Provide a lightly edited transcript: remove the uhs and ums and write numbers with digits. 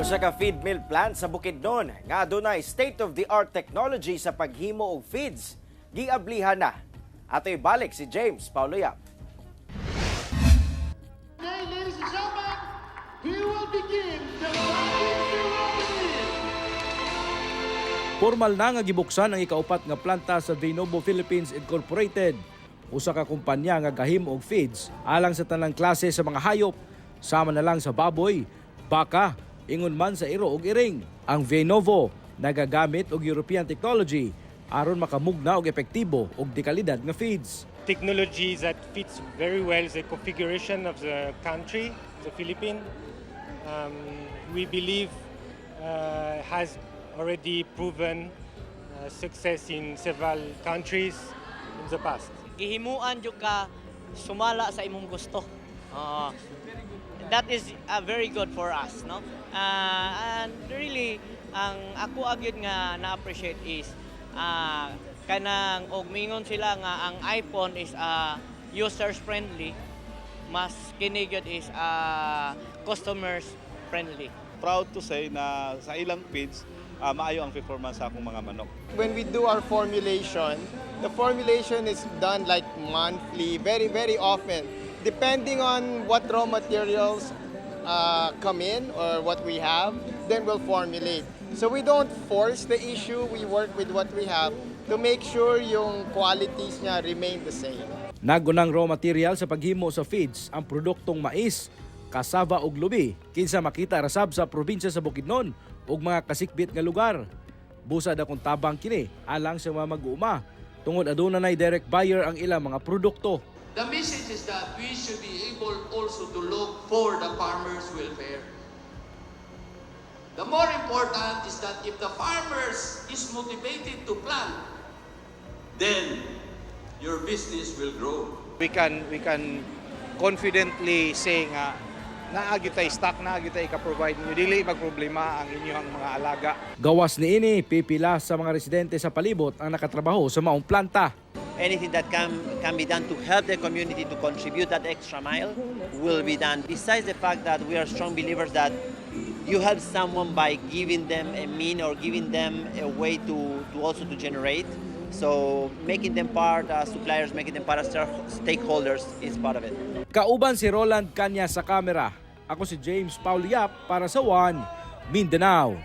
Usa ka feed mill plant sa Bukidnon nga adunay state-of-the-art technology sa paghimo og feeds. Giablihan na. Ato'y balik si James Pauloyap. Okay, ladies and gentlemen, we will begin the flying ceremony. Formal na nga gibuksan ang ikaupat nga planta sa Mindanao Philippines Incorporated. Usa ka kumpanya nga gahimo og feeds alang sa tanang klase sa mga hayop, sama na lang sa baboy, baka, ingon man sa iro og iring. Ang Venovo nagagamit og European technology aron makamugna og epektibo og dekalidad nga feeds. Technology that fits very well the configuration of the country, the Philippines. We believe has already proven success in several countries in the past. Gihimuan jud ka sumala sa imong gusto. That is very good for us, no? And really, ang ako agyud nga na-appreciate is kanang og mingon sila nga ang iPhone is users friendly, mas kini gyud is customers friendly. Proud to say na sa ilang feeds, maayo ang performance sa akong mga manok. When we do our formulation, the formulation is done like monthly, very often. Depending on what raw materials come in or what we have, then we'll formulate. So we don't force the issue, we work with what we have to make sure yung qualities niya remain the same. Nagunang raw material sa paghimo sa feeds ang produktong mais, kasava ug lubi kinsa makita rasab sa probinsya sa Bukidnon ug mga kasikbit nga lugar. Busad akong tabang kini alang sa mga mag-uuma tungod aduna nay direct buyer ang ilang mga produkto. The message is that we should be able also to look for the farmers' welfare. The more important is that if the farmers is motivated to plant, then your business will grow. We can confidently say nga naagi tay stock, naagi tay ka-provide niyo dili magproblema ang inyong mga alaga. Gawas niini pipila sa mga residente sa palibot ang nakatrabaho sa maong planta. Anything that can be done to help the community to contribute that extra mile will be done. Besides the fact that we are strong believers that you help someone by giving them a mean or giving them a way to also to generate. So making them part as suppliers, making them part as stakeholders is part of it. Kauban si Roland Kanya sa kamera. Ako si James Pauliap para sa One Mindanao.